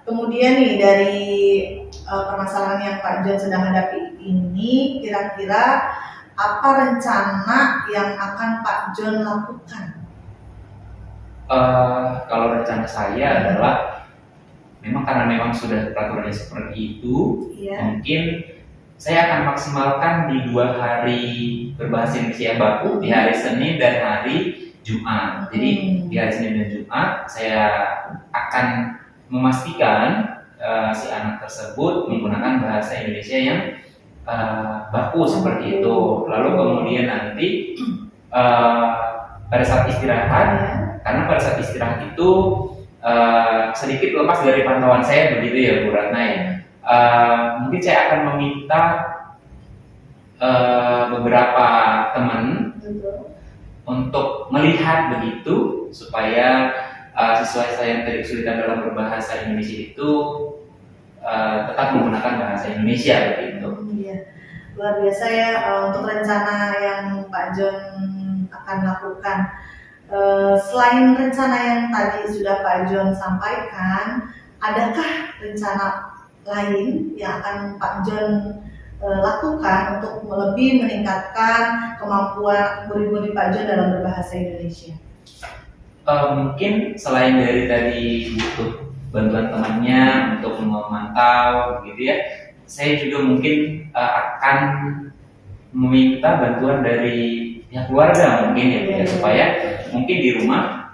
kemudian nih dari permasalahan yang Pak John sedang hadapi ini, kira-kira apa rencana yang akan Pak John lakukan? Kalau rencana saya adalah karena memang sudah peraturannya seperti itu, mungkin saya akan maksimalkan di 2 hari berbahasa Indonesia baku, di hari Senin dan hari Jumat. Jadi di hari Senin dan Jumat saya akan memastikan si anak tersebut menggunakan bahasa Indonesia yang baku seperti itu. Lalu kemudian nanti pada saat istirahat, karena pada saat istirahat itu sedikit lepas dari pantauan saya begitu ya Bu Ratna ya. Mungkin saya akan meminta beberapa teman untuk melihat begitu supaya siswa saya yang tadi kesulitan dalam berbahasa Indonesia itu tetap menggunakan bahasa Indonesia begitu. Iya, luar biasa ya untuk rencana yang Pak John akan lakukan. Selain rencana yang tadi sudah Pak John sampaikan, adakah rencana lain yang akan Pak John lakukan untuk lebih meningkatkan kemampuan murid-murid Pak John dalam berbahasa Indonesia? Mungkin selain dari tadi butuh bantuan temannya untuk memantau gitu ya, saya juga mungkin akan meminta bantuan dari pihak keluarga mungkin ya, supaya mungkin di rumah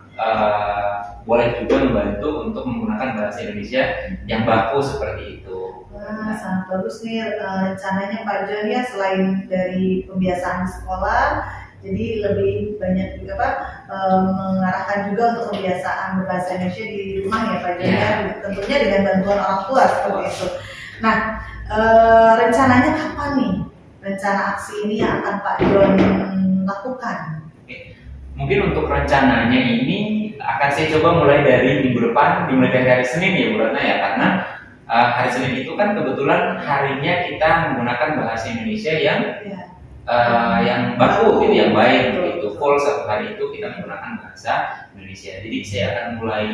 boleh juga membantu untuk menggunakan bahasa Indonesia yang baku seperti itu. Wah, sangat bagus nih rencananya Pak John ya, selain dari pembiasaan di sekolah, Jadi lebih banyak juga mengarahkan juga untuk kebiasaan berbahasa Indonesia di rumah ya Pak Jon ya, tentunya dengan bantuan orang tua seperti itu. Nah, rencananya kapan nih rencana aksi ini yang akan Pak Jon lakukan? Mungkin untuk rencananya ini akan saya coba mulai dari minggu depan, dimulai dari hari Senin ya Bu Ratna ya, karena hari Senin itu kan kebetulan harinya kita menggunakan bahasa Indonesia yang baku gitu, yang baik gitu. Full satu hari itu kita menggunakan bahasa Indonesia. Jadi saya akan mulai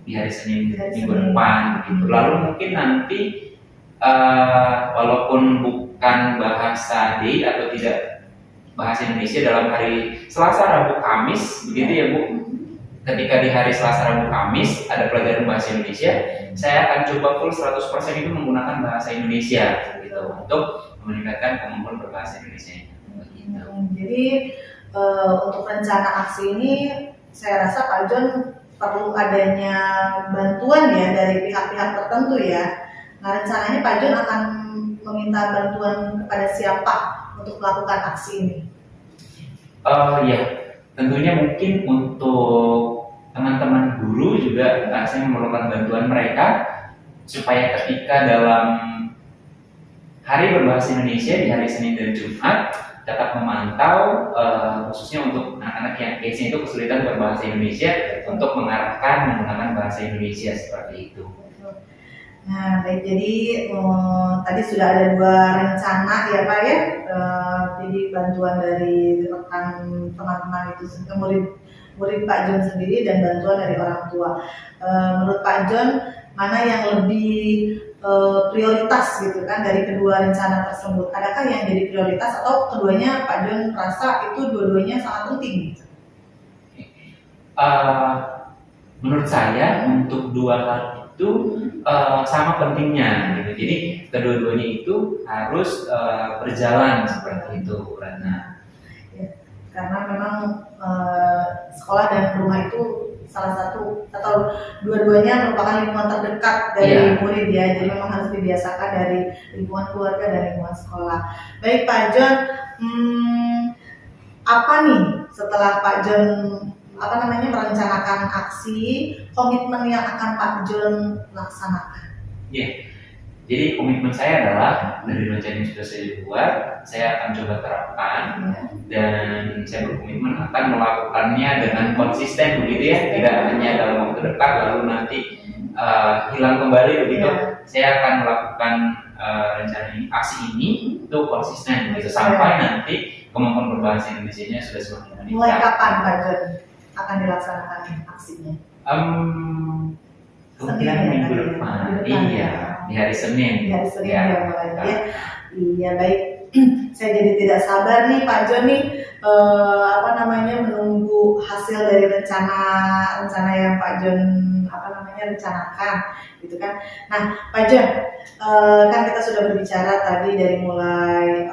di hari Senin minggu depan gitu. Lalu mungkin nanti walaupun bukan bahasa day atau tidak bahasa Indonesia dalam hari Selasa, Rabu, Kamis begitu ya Bu. Ketika di hari Selasa, Rabu, Kamis ada pelajaran bahasa Indonesia, saya akan coba full 100% itu menggunakan bahasa Indonesia gitu untuk meningkatkan kemampuan berbahasa Indonesia. Gitu. Jadi untuk rencana aksi ini saya rasa Pak Jon perlu adanya bantuan ya dari pihak-pihak tertentu ya. Nah, rencananya Pak Jon akan meminta bantuan kepada siapa untuk melakukan aksi ini? Ya, tentunya mungkin untuk teman-teman guru juga saya memerlukan bantuan mereka supaya ketika dalam hari berbahasa Indonesia di hari Senin dan Jumat dapat memantau khususnya untuk anak-anak yang case-nya itu kesulitan berbahasa Indonesia untuk mengarahkan menggunakan bahasa Indonesia seperti itu. Nah, baik, jadi tadi sudah ada 2 rencana ya Pak ya. Jadi bantuan dari rekan teman-teman itu murid Pak Jon sendiri dan bantuan dari orang tua. Menurut Pak Jon mana yang lebih prioritas gitu kan dari kedua rencana tersebut? Adakah yang jadi prioritas atau keduanya Pak Jon merasa itu dua-duanya sangat penting? Gitu? Menurut saya untuk dua hal itu sama pentingnya gitu. Jadi kedua-duanya itu harus berjalan seperti itu, Ratna. Ya, karena memang sekolah dan rumah itu salah satu atau dua-duanya merupakan lingkungan terdekat dari murid ya. Jadi memang harus dibiasakan dari lingkungan keluarga dan lingkungan sekolah. Baik Pak Jon, apa nih setelah Pak Jon merencanakan aksi, komitmen yang akan Pak Jon laksanakan? Ya, jadi komitmen saya adalah dari rencana yang sudah saya buat, saya akan coba terapkan dan saya berkomitmen akan melakukannya dengan konsisten begitu ya, tidak hanya dalam waktu dekat lalu nanti hilang kembali begitu. Saya akan melakukan rencana ini, aksi ini itu konsisten begitu sampai nanti kemampuan berbahasa Indonesianya sudah semakin meningkat. Mulai kapan Pak Jon akan dilaksanakan aksinya? Kemungkinan minggu depan. Iya, di hari Senin. Di hari Senin ya mulai ya. Iya baik. Saya jadi tidak sabar nih Pak Jon nih menunggu hasil dari rencana yang Pak Jon rencanakan gitu kan. Nah Pak Jon, kan kita sudah berbicara tadi dari mulai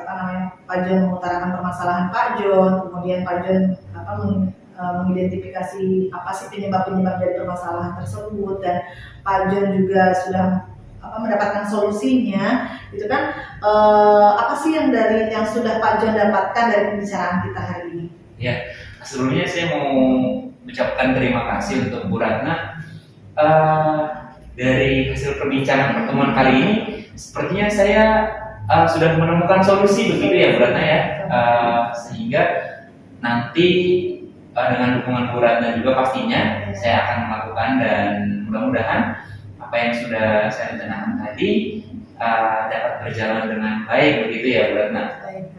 Pak Jon mengutarakan permasalahan Pak Jon, kemudian Pak Jon mengidentifikasi apa sih penyebab-penyebab dari permasalahan tersebut dan Pak Jon juga sudah mendapatkan solusinya gitu kan. Apa sih yang sudah Pak Jon dapatkan dari pembicaraan kita hari ini? Ya, sebelumnya saya mau ucapkan terima kasih untuk Bu Ratna. Dari hasil perbincangan pertemuan kali ini sepertinya saya sudah menemukan solusi begitu ya Bu Ratna ya, sehingga nanti dengan dukungan Bu Ratna juga pastinya saya akan melakukan dan mudah-mudahan apa yang sudah saya rencanakan tadi dapat berjalan dengan baik begitu ya Bu Ratna.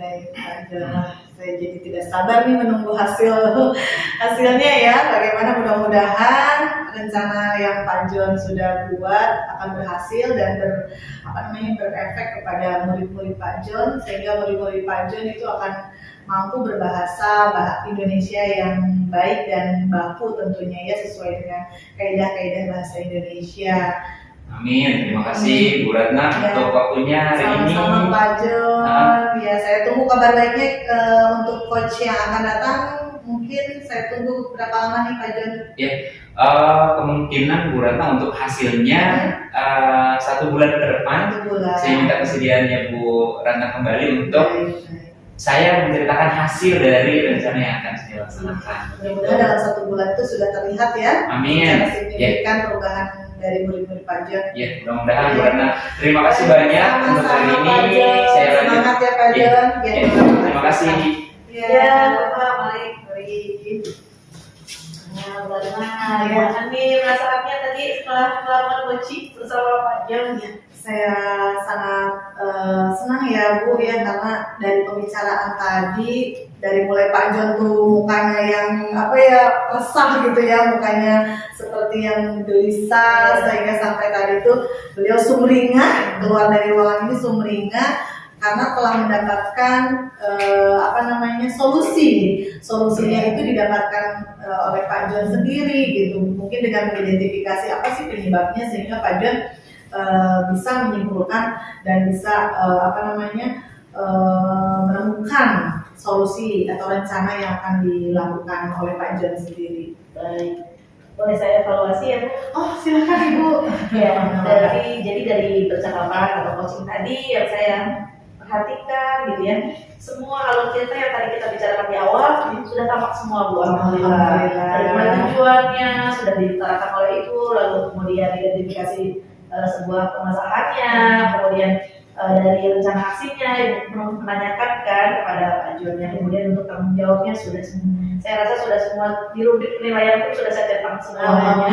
Baik Pak Jon, saya jadi tidak sabar nih menunggu hasilnya ya. Bagaimana mudah-mudahan rencana yang Pak Jon sudah buat akan berhasil dan berefek kepada murid-murid Pak Jon sehingga murid-murid Pak Jon itu akan mampu berbahasa Indonesia yang baik dan baku tentunya ya sesuai dengan kaidah-kaidah bahasa Indonesia. Amin. Terima kasih Bu Ratna untuk waktunya hari ini. Sama-sama Pak Jon. Ya, saya tunggu kabar baiknya untuk coach yang akan datang. Mungkin saya tunggu berapa lama nih Pak Jon? Ya, kemungkinan Bu Ratna untuk hasilnya 1 bulan ke depan. Saya minta kesediaannya Bu Ratna kembali untuk saya menceritakan hasil dari rencana yang akan saya laksanakan. Mudah-mudahan dalam 1 bulan itu sudah terlihat ya. Amin. Secara signifikan perubahan dari murid-murid Pak Jon. Ya, mudah-mudahan Bu Ratna. Terima kasih banyak untuk hari Sama-sama, ini. Pak Jon. Saya lanjut. Semangat ya Pak Ya, Jon. ya, terima kasih. Ya, Bapak, mari. Nah, bagaimana? Gimana nih perasaannya tadi setelah melakukan coaching bersama Pak Jon? saya sangat senang ya Bu ya, karena dari pembicaraan tadi, dari mulai Pak Jon tuh mukanya yang apa ya, resah gitu ya, mukanya seperti yang gelisah, sehingga sampai tadi tuh beliau sumringah, keluar dari ruangan ini sumringah karena telah mendapatkan solusinya itu didapatkan oleh Pak Jon sendiri gitu, mungkin dengan mengidentifikasi apa sih penyebabnya, sehingga Pak Jon bisa menyimpulkan dan bisa menemukan solusi atau rencana yang akan dilakukan oleh Pak Jon sendiri. Baik, boleh saya evaluasi ya Bu? Oh silakan Ibu. Ya, dari percakapan atau coaching tadi yang saya perhatikan gitu ya, semua alur cerita yang tadi kita bicarakan di awal sudah tampak semua Bu, alhamdulillah. Dari mulai tujuannya sudah diutarakan oleh Ibu, lalu kemudian identifikasi sebuah permasalahannya, kemudian dari rencana aksinya Ibu menanyakan kan kepada Pak Jon, yang kemudian untuk tanggung jawabnya sudah saya rasa sudah semua di rubrik penilaian pun sudah saya cetak semuanya.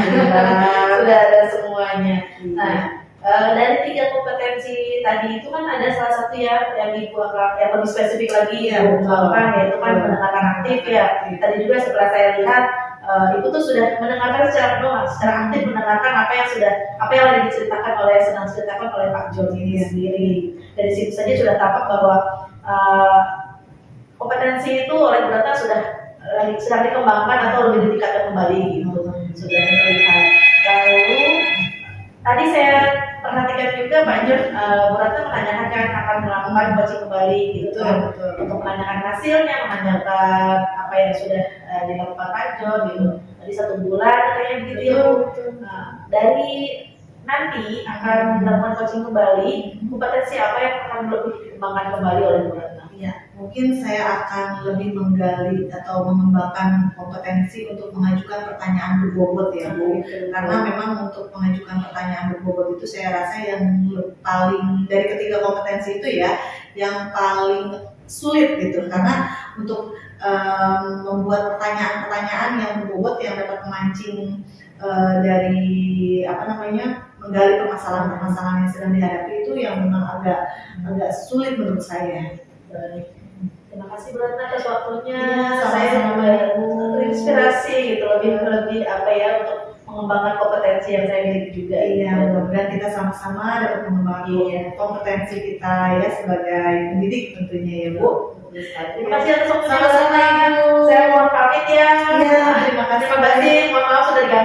Sudah ada semuanya. Nah, dari 3 kompetensi tadi itu kan ada salah satu yang Ibu akan yang lebih spesifik lagi Ibu ungkapkan, yaitu kan mendengarkan aktif ya. Tadi juga setelah saya lihat Ibu tuh sudah mendengarkan secara penuh, secara aktif mendengarkan apa yang lagi diceritakan sedang diceritakan oleh Pak Jon ini sendiri. Dari situ saja sudah tampak bahwa kompetensi itu oleh Bu Ratna sedang dikembangkan atau lebih ditingkatkan kembali gitu, sudah terlihat. Lalu tadi saya perhatikan juga Pak Jon, Bu Ratna menanyakan kan akan melakukan coaching kembali gitu kan, untuk menanyakan hasilnya, menanyakan apa yang sudah dilakukan Pak Jon gitu. Tadi 1 bulan katanya begitu ya Bu. Nah, dari nanti akan dilakukan coaching kembali, kompetensi apa yang akan lebih dikembangkan kembali oleh Bu Ratna? Ya, mungkin saya akan lebih menggali atau mengembangkan kompetensi untuk mengajukan pertanyaan berbobot ya Bu. Karena memang untuk mengajukan pertanyaan berbobot itu saya rasa yang paling dari ketiga kompetensi itu ya, yang paling sulit gitu. Karena untuk membuat pertanyaan-pertanyaan yang berbobot yang dapat memancing dari menggali permasalahan-permasalahan yang sedang dihadapi itu yang memang agak sulit menurut saya. Baik. Terima kasih Bu Ratna atas waktunya. Iya, Saya sama-sama, juga Bu. terinspirasi gitu, lebih untuk mengembangkan kompetensi yang saya miliki juga. Iya, mudah-mudahan kita sama-sama dapat mengembangkan kompetensi kita ya sebagai pendidik tentunya ya Bu. Terima kasih atas waktunya. Sama-sama, Ibu. Saya mohon pamit ya. Iya, terima kasih. Mohon maaf sudah diganggu.